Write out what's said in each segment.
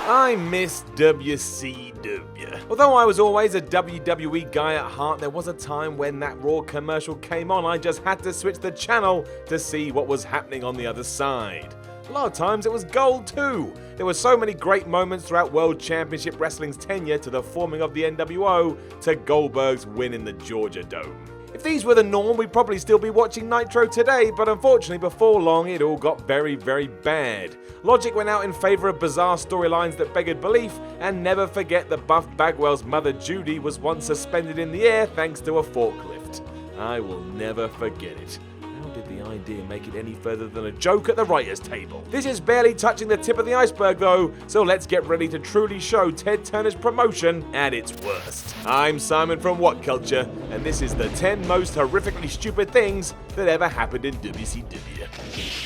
I miss WCW. Although I was always a WWE guy at heart, there was a time when that Raw commercial came on, I just had to switch the channel to see what was happening on the other side. A lot of times it was gold too. There were so many great moments throughout World Championship Wrestling's tenure, to the forming of the NWO, to Goldberg's win in the Georgia Dome. If these were the norm, we'd probably still be watching Nitro today, but unfortunately before long it all got very, very bad. Logic went out in favour of bizarre storylines that beggared belief, and never forget that Buff Bagwell's mother Judy was once suspended in the air thanks to a forklift. I will never forget it. How did the idea make it any further than a joke at the writers' table? This is barely touching the tip of the iceberg though, so let's get ready to truly show Ted Turner's promotion at its worst. I'm Simon from WhatCulture, and this is the 10 most horrifically stupid things that ever happened in WCW.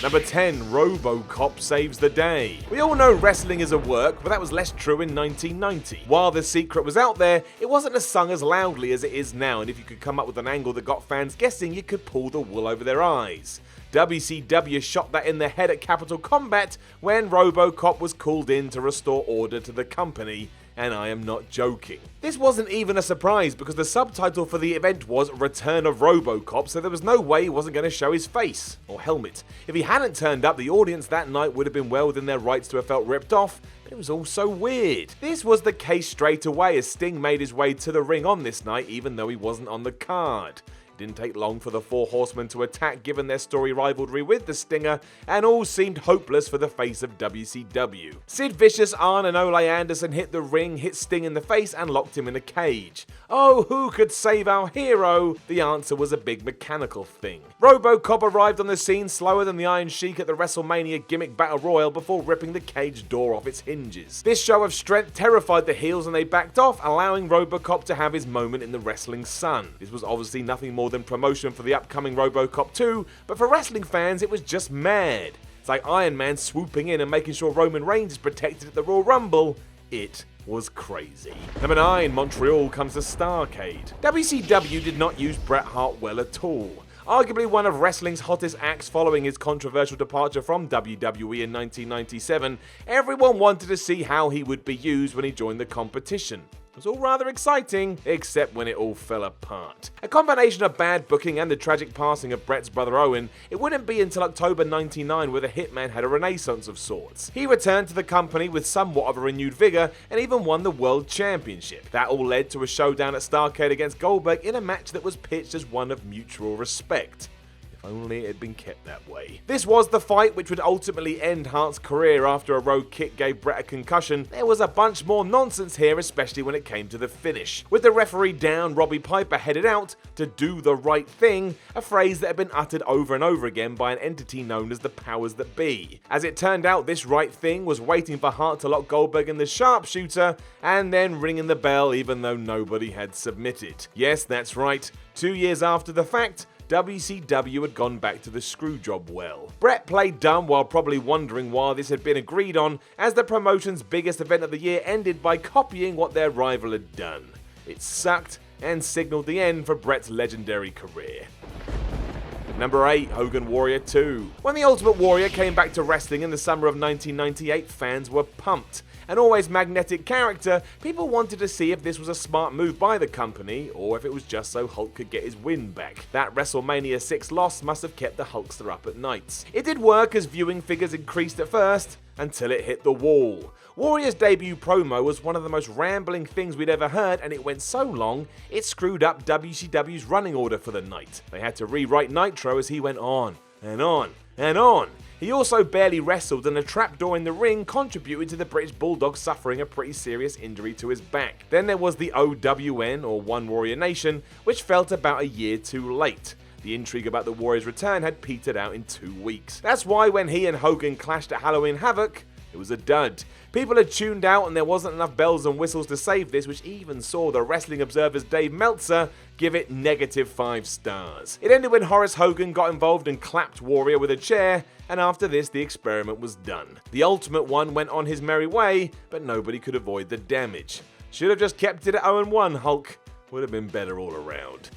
Number 10, Robocop Saves the Day. We all know wrestling is a work, but that was less true in 1990. While The Secret was out there, it wasn't as sung as loudly as it is now, and if you could come up with an angle that got fans guessing, you could pull the wool over their eyes. WCW shot that in the head at Capital Combat when Robocop was called in to restore order to the company, and I am not joking. This wasn't even a surprise because the subtitle for the event was Return of Robocop, so there was no way he wasn't going to show his face, or helmet. If he hadn't turned up, the audience that night would have been well within their rights to have felt ripped off, but it was all so weird. This was the case straight away as Sting made his way to the ring on this night even though he wasn't on the card. Didn't take long for the Four Horsemen to attack given their story rivalry with the Stinger, and all seemed hopeless for the face of WCW. Sid Vicious, Arn and Ole Anderson hit the ring, hit Sting in the face and locked him in a cage. Oh, who could save our hero? The answer was a big mechanical thing. Robocop arrived on the scene slower than the Iron Sheik at the WrestleMania gimmick Battle Royal before ripping the cage door off its hinges. This show of strength terrified the heels and they backed off, allowing Robocop to have his moment in the wrestling sun. This was obviously nothing more than promotion for the upcoming Robocop 2, but for wrestling fans it was just mad. It's like Iron Man swooping in and making sure Roman Reigns is protected at the Royal Rumble. It was crazy. Number 9, Montreal comes to Starrcade. WCW did not use Bret Hart well at all. Arguably one of wrestling's hottest acts following his controversial departure from WWE in 1997, everyone wanted to see how he would be used when he joined the competition. It was all rather exciting, except when it all fell apart. A combination of bad booking and the tragic passing of Bret's brother Owen, it wouldn't be until October 99 where the Hitman had a renaissance of sorts. He returned to the company with somewhat of a renewed vigour and even won the World Championship. That all led to a showdown at Starrcade against Goldberg in a match that was pitched as one of mutual respect. Only it had been kept that way. This was the fight which would ultimately end Hart's career after a rogue kick gave Bret a concussion. There was a bunch more nonsense here, especially when it came to the finish. With the referee down, Robbie Piper headed out to do the right thing, a phrase that had been uttered over and over again by an entity known as the powers that be. As it turned out, this right thing was waiting for Hart to lock Goldberg in the sharpshooter and then ringing the bell even though nobody had submitted. Yes, that's right. 2 years after the fact, WCW had gone back to the screwjob well. Bret played dumb while probably wondering why this had been agreed on, as the promotion's biggest event of the year ended by copying what their rival had done. It sucked and signaled the end for Bret's legendary career. Number 8, Hogan Warrior 2. When the Ultimate Warrior came back to wrestling in the summer of 1998, fans were pumped. An always magnetic character, people wanted to see if this was a smart move by the company, or if it was just so Hulk could get his win back. That WrestleMania 6 loss must have kept the Hulkster up at nights. It did work as viewing figures increased at first, until it hit the wall. Warrior's debut promo was one of the most rambling things we'd ever heard, and it went so long, it screwed up WCW's running order for the night. They had to rewrite Nitro as he went on, and on, and on. He also barely wrestled, and a trapdoor in the ring contributed to the British Bulldog suffering a pretty serious injury to his back. Then there was the OWN, or One Warrior Nation, which felt about a year too late. The intrigue about the Warrior's return had petered out in 2 weeks. That's why when he and Hogan clashed at Halloween Havoc, it was a dud. People had tuned out and there wasn't enough bells and whistles to save this, which even saw the Wrestling Observer's Dave Meltzer give it -5 stars. It ended when Horace Hogan got involved and clapped Warrior with a chair, and after this the experiment was done. The Ultimate One went on his merry way, but nobody could avoid the damage. Should have just kept it at 0-1, Hulk. Would have been better all around.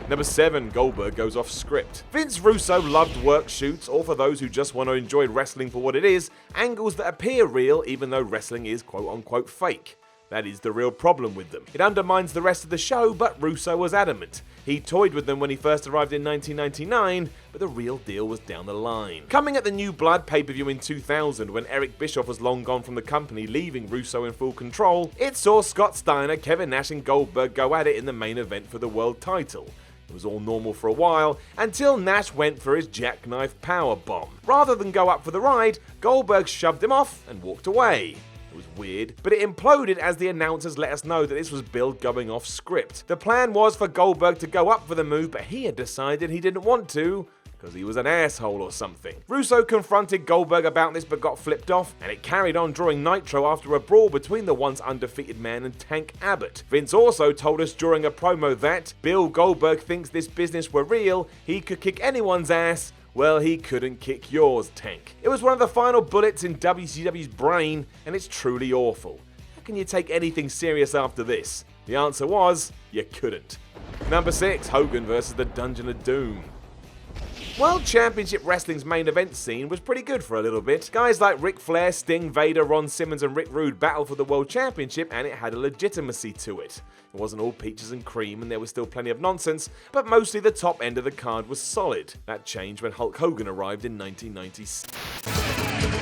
Number 7, Goldberg goes off script. Vince Russo loved work shoots, or for those who just want to enjoy wrestling for what it is, angles that appear real even though wrestling is quote-unquote fake. That is the real problem with them. It undermines the rest of the show, but Russo was adamant. He toyed with them when he first arrived in 1999, but the real deal was down the line. Coming at the New Blood pay-per-view in 2000, when Eric Bischoff was long gone from the company, leaving Russo in full control, it saw Scott Steiner, Kevin Nash and Goldberg go at it in the main event for the world title. It was all normal for a while, until Nash went for his jackknife powerbomb. Rather than go up for the ride, Goldberg shoved him off and walked away. It was weird, but it imploded as the announcers let us know that this was Bill going off script. The plan was for Goldberg to go up for the move, but he had decided he didn't want to, because he was an asshole or something. Russo confronted Goldberg about this but got flipped off, and it carried on drawing Nitro after a brawl between the once undefeated Man and Tank Abbott. Vince also told us during a promo that Bill Goldberg thinks this business were real, he could kick anyone's ass. Well, he couldn't kick yours, Tank. It was one of the final bullets in WCW's brain, and it's truly awful. How can you take anything serious after this? The answer was, you couldn't. Number 6, Hogan versus the Dungeon of Doom. World Championship Wrestling's main event scene was pretty good for a little bit. Guys like Ric Flair, Sting, Vader, Ron Simmons and Rick Rude battled for the World Championship, and it had a legitimacy to it. It wasn't all peaches and cream and there was still plenty of nonsense, but mostly the top end of the card was solid. That changed when Hulk Hogan arrived in 1996.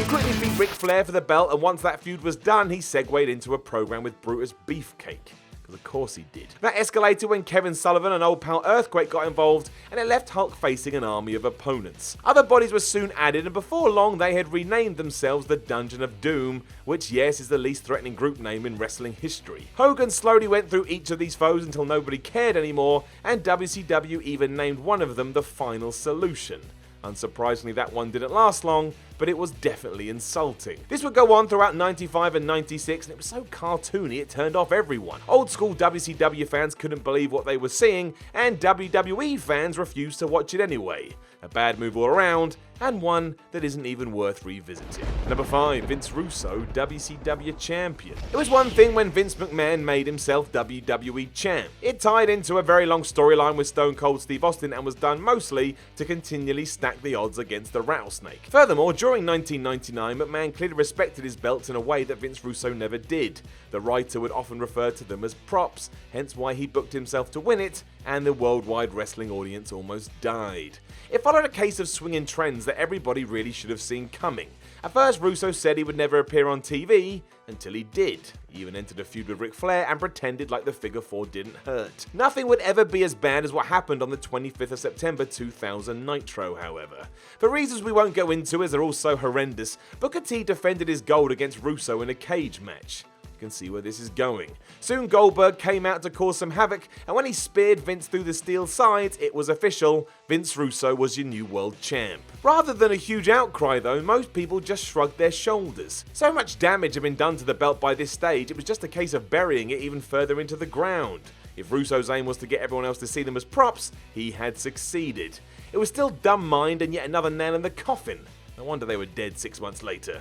Quickly beat Ric Flair for the belt, and once that feud was done, he segued into a program with Brutus Beefcake. Because of course he did. That escalated when Kevin Sullivan and old pal Arquette got involved, and it left Hulk facing an army of opponents. Other bodies were soon added, and before long they had renamed themselves the Dungeon of Doom, which yes is the least threatening group name in wrestling history. Hogan slowly went through each of these foes until nobody cared anymore, and WCW even named one of them the Final Solution. Unsurprisingly, that one didn't last long, but it was definitely insulting. This would go on throughout 95 and 96, and it was so cartoony it turned off everyone. Old school WCW fans couldn't believe what they were seeing, and WWE fans refused to watch it anyway. A bad move all around, and one that isn't even worth revisiting. Number 5, Vince Russo, WCW Champion. It was one thing when Vince McMahon made himself WWE Champ. It tied into a very long storyline with Stone Cold Steve Austin and was done mostly to continually stack the odds against the Rattlesnake. Furthermore, during 1999, McMahon clearly respected his belts in a way that Vince Russo never did. The writer would often refer to them as props, hence why he booked himself to win it, and the worldwide wrestling audience almost died. It followed a case of swinging trends that everybody really should have seen coming. At first, Russo said he would never appear on TV, until he did. He even entered a feud with Ric Flair and pretended like the figure 4 didn't hurt. Nothing would ever be as bad as what happened on the 25th of September 2000 Nitro, however. For reasons we won't go into as they're all so horrendous, Booker T defended his gold against Russo in a cage match. You can see where this is going. Soon Goldberg came out to cause some havoc, and when he speared Vince through the steel sides, it was official. Vince Russo was your new world champ. Rather than a huge outcry though, most people just shrugged their shoulders. So much damage had been done to the belt by this stage, it was just a case of burying it even further into the ground. If Russo's aim was to get everyone else to see them as props, he had succeeded. It was still dumb mind and yet another nail in the coffin. No wonder they were dead 6 months later.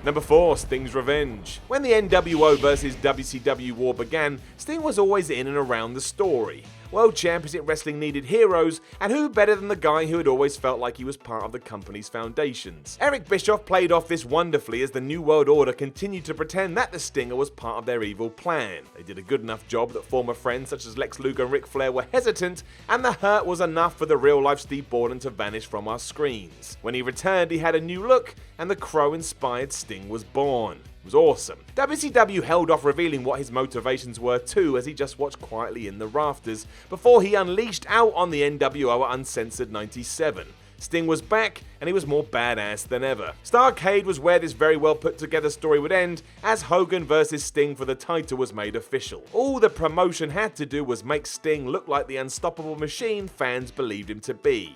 Number 4, Sting's Revenge. When the NWO vs WCW war began, Sting was always in and around the story. World Championship Wrestling needed heroes, and who better than the guy who had always felt like he was part of the company's foundations. Eric Bischoff played off this wonderfully as the New World Order continued to pretend that the Stinger was part of their evil plan. They did a good enough job that former friends such as Lex Luger and Ric Flair were hesitant, and the hurt was enough for the real-life Steve Borden to vanish from our screens. When he returned, he had a new look, and the Crow-inspired Sting was born. It was awesome. WCW held off revealing what his motivations were too, as he just watched quietly in the rafters before he unleashed out on the NWO at Uncensored 97. Sting was back, and he was more badass than ever. Starrcade was where this very well put together story would end, as Hogan vs Sting for the title was made official. All the promotion had to do was make Sting look like the unstoppable machine fans believed him to be.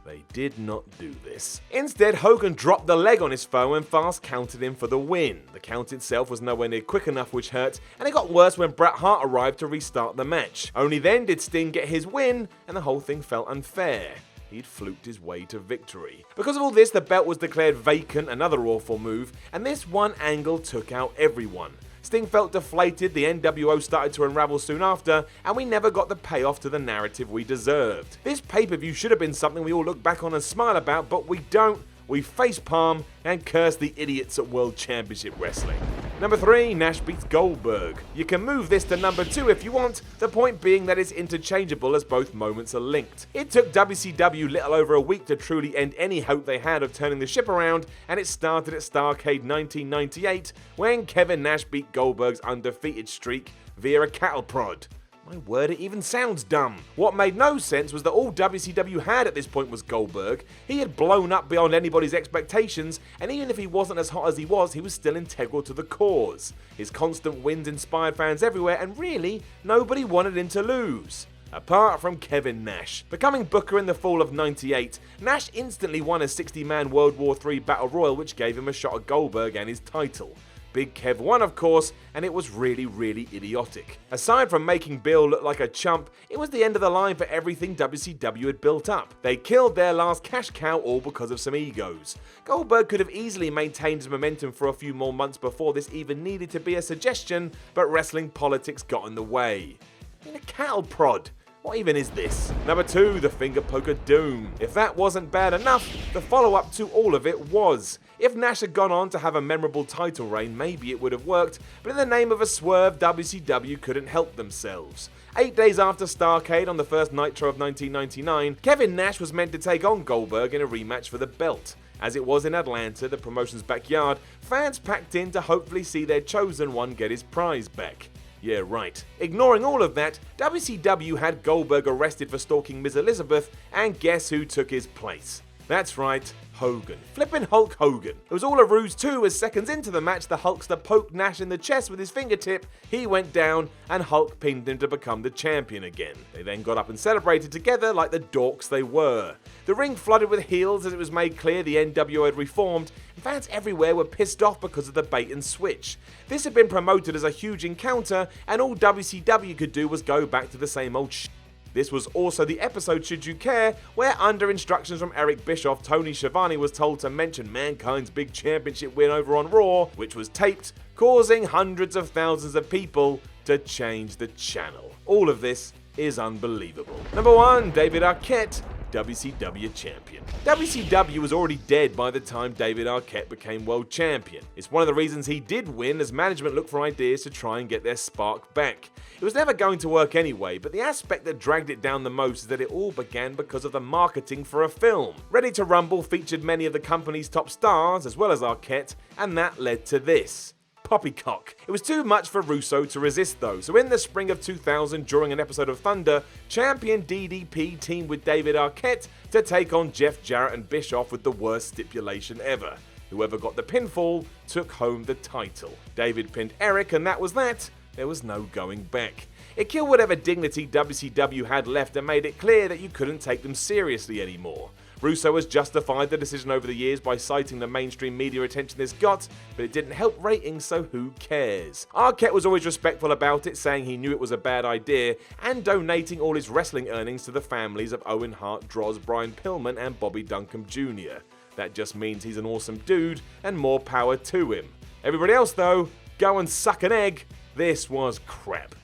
They did not do this. Instead, Hogan dropped the leg on his foe and fast counted him for the win. The count itself was nowhere near quick enough, which hurt, and it got worse when Bret Hart arrived to restart the match. Only then did Sting get his win, and the whole thing felt unfair. He'd fluked his way to victory. Because of all this, the belt was declared vacant, another awful move, and this one angle took out everyone. Sting felt deflated, the NWO started to unravel soon after, and we never got the payoff to the narrative we deserved. This pay-per-view should have been something we all look back on and smile about, but we don't. We facepalm and curse the idiots at World Championship Wrestling. Number 3, Nash beats Goldberg. You can move this to number 2 if you want, the point being that it's interchangeable as both moments are linked. It took WCW little over a week to truly end any hope they had of turning the ship around, and it started at Starrcade 1998 when Kevin Nash beat Goldberg's undefeated streak via a cattle prod. My word, it even sounds dumb. What made no sense was that all WCW had at this point was Goldberg. He had blown up beyond anybody's expectations, and even if he wasn't as hot as he was still integral to the cause. His constant wins inspired fans everywhere, and really, nobody wanted him to lose. Apart from Kevin Nash. Becoming Booker in the fall of '98, Nash instantly won a 60-man World War III Battle Royal, which gave him a shot at Goldberg and his title. Big Kev won, of course, and it was really idiotic. Aside from making Bill look like a chump, it was the end of the line for everything WCW had built up. They killed their last cash cow all because of some egos. Goldberg could have easily maintained his momentum for a few more months before this even needed to be a suggestion, but wrestling politics got in the way. A cattle prod. What even is this? Number 2, the finger poke of doom. If that wasn't bad enough, the follow-up to all of it was. If Nash had gone on to have a memorable title reign, maybe it would have worked, but in the name of a swerve, WCW couldn't help themselves. 8 days after Starrcade on the first Nitro of 1999, Kevin Nash was meant to take on Goldberg in a rematch for the belt. As it was in Atlanta, the promotion's backyard, fans packed in to hopefully see their chosen one get his prize back. Yeah, right. Ignoring all of that, WCW had Goldberg arrested for stalking Ms. Elizabeth, and guess who took his place? That's right, Hogan. Flippin' Hulk Hogan. It was all a ruse too, as seconds into the match, the Hulkster poked Nash in the chest with his fingertip, he went down, and Hulk pinned him to become the champion again. They then got up and celebrated together like the dorks they were. The ring flooded with heels as it was made clear the NWO had reformed, and fans everywhere were pissed off because of the bait and switch. This had been promoted as a huge encounter, and all WCW could do was go back to the same old shit. This was also the episode Should You Care, where under instructions from Eric Bischoff, Tony Schiavone was told to mention Mankind's big championship win over on Raw, which was taped, causing hundreds of thousands of people to change the channel. All of this is unbelievable. Number 1, David Arquette, WCW champion. WCW was already dead by the time David Arquette became world champion. It's one of the reasons he did win, as management looked for ideas to try and get their spark back. It was never going to work anyway, but the aspect that dragged it down the most is that it all began because of the marketing for a film. Ready to Rumble featured many of the company's top stars, as well as Arquette, and that led to this. Poppycock. It was too much for Russo to resist though, so in the spring of 2000, during an episode of Thunder, champion DDP teamed with David Arquette to take on Jeff Jarrett and Bischoff with the worst stipulation ever. Whoever got the pinfall took home the title. David pinned Eric, and that was that. There was no going back. It killed whatever dignity WCW had left and made it clear that you couldn't take them seriously anymore. Russo has justified the decision over the years by citing the mainstream media attention this got, but it didn't help ratings, so who cares? Arquette was always respectful about it, saying he knew it was a bad idea, and donating all his wrestling earnings to the families of Owen Hart, Droz, Brian Pillman, and Bobby Duncombe Jr. That just means he's an awesome dude, and more power to him. Everybody else though, go and suck an egg. This was crap.